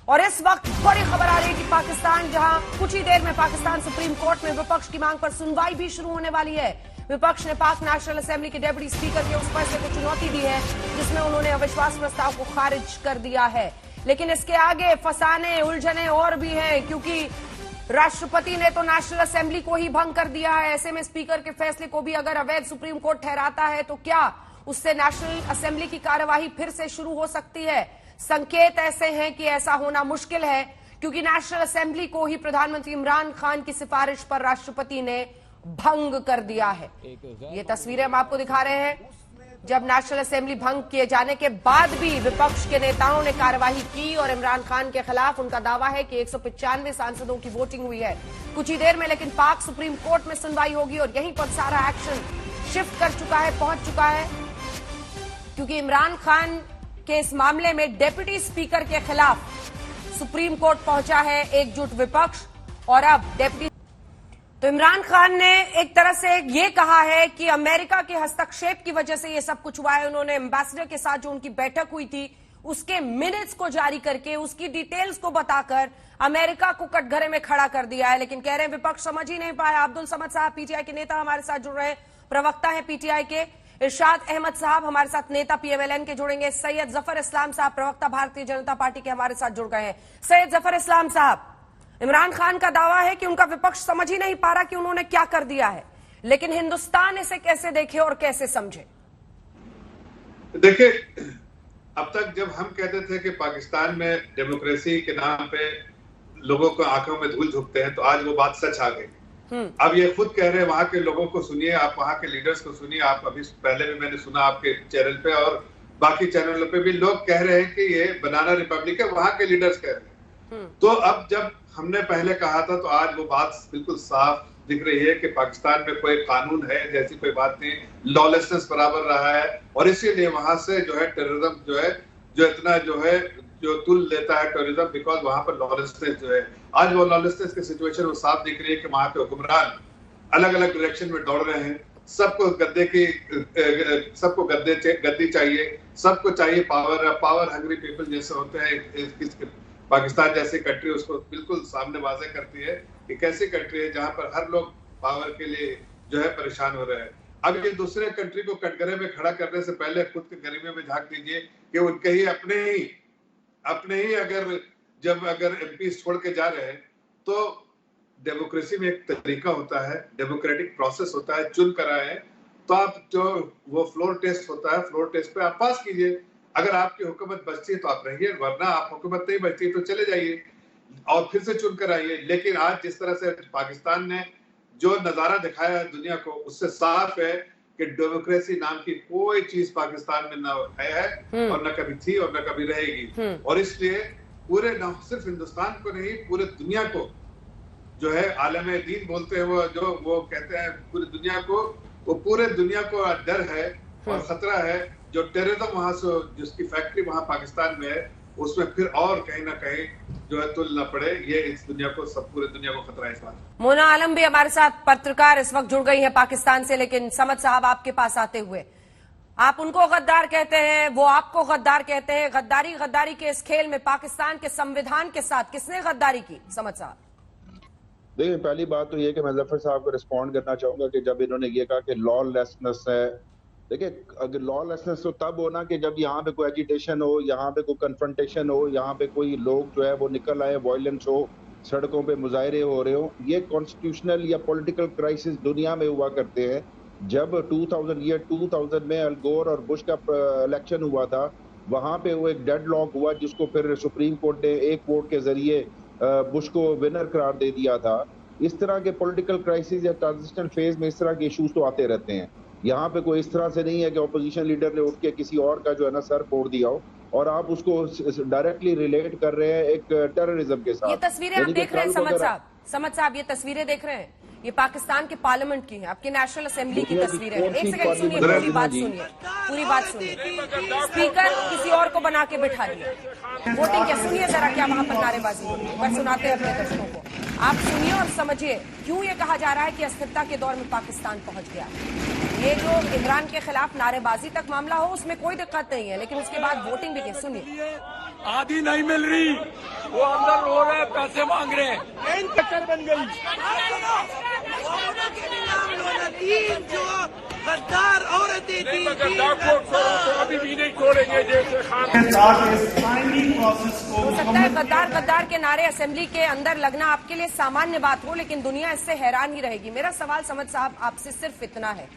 और इस वक्त बड़ी खबर आ रही है कि पाकिस्तान, जहां कुछ ही देर में पाकिस्तान सुप्रीम कोर्ट में विपक्ष की मांग पर सुनवाई भी शुरू होने वाली है। विपक्ष ने पाक नेशनल असेंबली के डेप्यूटी स्पीकर के उस फैसले को चुनौती दी है जिसमें उन्होंने अविश्वास प्रस्ताव को खारिज कर दिया है। लेकिन इसके आगे फसाने, उलझने और भी हैं, क्योंकि राष्ट्रपति ने तो नेशनल असेंबली को ही भंग कर दिया है। ऐसे में स्पीकर के फैसले को भी अगर अवैध सुप्रीम कोर्ट ठहराता है तो क्या उससे नेशनल असेंबली की कार्यवाही फिर से शुरू हो सकती है? संकेत ऐसे हैं कि ऐसा होना मुश्किल है, क्योंकि नेशनल असेंबली को ही प्रधानमंत्री इमरान खान की सिफारिश पर राष्ट्रपति ने भंग कर दिया है। ये तस्वीरें हम आपको दिखा रहे हैं जब नेशनल असेंबली भंग किए जाने के बाद भी विपक्ष के नेताओं ने कार्यवाही की और इमरान खान के खिलाफ उनका दावा है कि 195 सांसदों की वोटिंग हुई है कुछ ही देर में। लेकिन पाक सुप्रीम कोर्ट में सुनवाई होगी और यहीं पर सारा एक्शन शिफ्ट कर चुका है, पहुंच चुका है, क्योंकि इमरान खान के इस मामले में डेप्यूटी स्पीकर के खिलाफ सुप्रीम कोर्ट पहुंचा है एकजुट विपक्ष। और अब डेप्यूटी तो इमरान खान ने एक तरह से ये कहा है कि अमेरिका के हस्तक्षेप की वजह से ये सब कुछ हुआ है। उन्होंने एम्बेसडर के साथ जो उनकी बैठक हुई थी उसके मिनट्स को जारी करके, उसकी डिटेल्स को बताकर अमेरिका को कटघरे में खड़ा कर दिया है। लेकिन कह रहे हैं विपक्ष समझ ही नहीं पाया। अब्दुल समद साहब पीटीआई के नेता हमारे साथ जुड़ रहे हैं, प्रवक्ता है पीटीआई के। इरशाद अहमद साहब हमारे साथ नेता पीएमएलएन के जुड़ेंगे। सैयद जफर इस्लाम साहब प्रवक्ता भारतीय जनता पार्टी के हमारे साथ जुड़ गए हैं। सैयद जफर इस्लाम साहब, इमरान खान का दावा है कि उनका विपक्ष समझ ही नहीं पा रहा कि उन्होंने क्या कर दिया है, लेकिन हिंदुस्तान इसे कैसे देखे और कैसे समझे? देखिए, अब तक जब हम कहते थे कि पाकिस्तान में डेमोक्रेसी के नाम पे लोगों को आंखों में धूल झोंकते हैं, तो आज वो बात सच आ गई। अब ये खुद कह रहे हैं, वहां के लोगों को सुनिए, आप वहां के लीडर्स को सुनिए। आप अभी पहले भी मैंने सुना आपके चैनल पे और बाकी चैनलों पे भी लोग कह रहे हैं कि ये बनाना रिपब्लिक है, वहां के लीडर्स कह रहे हैं। तो अब जब हमने पहले कहा था तो आज वो बात बिल्कुल साफ दिख रही है कि पाकिस्तान में कोई कानून है जैसी कोई बात नहीं, लॉलेसनेस बराबर रहा है। और इसीलिए वहां से जो है टेररिज्म जो इतना जो तुल लेता है टेररिज्म, बिकॉज वहां पर लॉलेसनेस जो है, आज वो लॉलेसनेस की सिचुएशन वो साफ दिख रही है कि वहां पे हुक्मरान अलग अलग डायरेक्शन में दौड़ रहे हैं। सबको गद्दी चाहिए, सबको चाहिए पावर हंग्री पीपल जैसे होते हैं। पाकिस्तान जैसी कंट्री उसको बिल्कुल सामने वाज़ेह करती है कि कैसी कंट्री है जहां पर हर लोग पावर के लिए जो है परेशान हो रहे हैं। अब ये दूसरे कंट्री को कटघरे में खड़ा करने से पहले खुद के गरीबे में झांक दीजिए कि उनके ही अपने ही अगर एमपी छोड़ के जा रहे हैं, तो डेमोक्रेसी में एक तरीका होता है, डेमोक्रेटिक प्रोसेस होता है, चुन कर आए, तो आप जो वो फ्लोर टेस्ट होता है, फ्लोर टेस्ट पे आप पास कीजिए। अगर आपकी हुकूमत बचती है तो आप रहिए, वरना आप हुकूमत नहीं बचती तो चले जाइए और फिर से चुन कर आइए। लेकिन आज जिस तरह से पाकिस्तान ने जो नजारा दिखाया है दुनिया को, उससे साफ है कि डेमोक्रेसी नाम की कोई चीज पाकिस्तान में न है और न कभी थी और न कभी रहेगी। और इसलिए पूरे न सिर्फ हिंदुस्तान को नहीं, पूरे दुनिया को जो है आलम दीन बोलते हैं, वो कहते हैं पूरी दुनिया को, वो पूरे दुनिया को डर है और खतरा है जो टेररिज्म वहां से जिसकी फैक्ट्री वहां पाकिस्तान में है, उसमें फिर और कहीं ना कहीं जो है तुल न पड़े। ये इस दुनिया को, सब पूरे दुनिया को खतरा है इस बात। मोना आलम भी हमारे साथ पत्रकार इस वक्त जुड़ गई है पाकिस्तान से। लेकिन समद साहब, आपके पास आते हुए, आप उनको गद्दार कहते हैं, वो आपको गद्दार कहते हैं। गद्दारी के इस खेल में पाकिस्तान के संविधान के साथ किसने गद्दारी की? समद साहब, देखिए, पहली बात तो ये कि मैं जफर साहब को रिस्पॉन्ड करना चाहूंगा कि जब इन्होंने ये कहा कि लॉलेसनेस है, देखिए अगर लॉलेसनेस तो तब होना कि जब यहाँ पे कोई एजिटेशन हो, यहाँ पे कोई कन्फ्रंटेशन हो, यहाँ पे कोई लोग जो है वो निकल आए, वायलेंस हो, सड़कों पे मुजाहरे हो रहे हो। ये कॉन्स्टिट्यूशनल या पॉलिटिकल क्राइसिस दुनिया में हुआ करते हैं। जब 2000 में अल गोर और बुश का इलेक्शन हुआ था, वहाँ पे वो एक डेडलॉक हुआ जिसको फिर सुप्रीम कोर्ट ने एक वोट के जरिए बुश को विनर करार दे दिया था। इस तरह के पॉलिटिकल क्राइसिस या ट्रांजिशनल फेज में इस तरह के इश्यूज तो आते रहते हैं। यहाँ पे कोई इस तरह से नहीं है कि ऑपोजिशन लीडर ने उठ के किसी और का जो है ना सर फोड़ दिया हो और आप उसको डायरेक्टली रिलेट कर रहे हैं एक टेररिज्म के साथ। ये तस्वीरें आप देख रहे हैं समद साहब, ये तस्वीरें देख रहे हैं, ये पाकिस्तान के पार्लियामेंट की है, आपकी नेशनल असेंबली की तस्वीरें हैं। एक सेकंड सुनिए, पूरी बात सुनिए। स्पीकर किसी और को बना के बिठा दिया, वोटिंग क्या, सुनिए जरा क्या वहां पर नारेबाजी हो रही है, पर सुनाते हैं अपने दर्शकों को। आप सुनिए और समझिए क्यों ये कहा जा रहा है कि अस्थिरता के दौर में पाकिस्तान पहुंच गया। ये जो इमरान के खिलाफ नारेबाजी तक मामला हो उसमें कोई दिक्कत नहीं है, लेकिन उसके बाद वोटिंग भी की, सुनिए। आधी नहीं मिल रही, वो अंदर रो रहे हैं, पैसे मांग रहे हैं। ट्रेन कटर बन गई। जो गद्दार औरतें थी, गद्दार को छोड़ो तो अभी भी नहीं छोड़ेंगे जैसे खान। हो सकता है गद्दार के नारे असेंबली के अंदर लगना आपके लिए सामान्य बात हो, लेकिन दुनिया इससे हैरान ही रहेगी। मेरा सवाल समझ साहब आपसे सिर्फ इतना है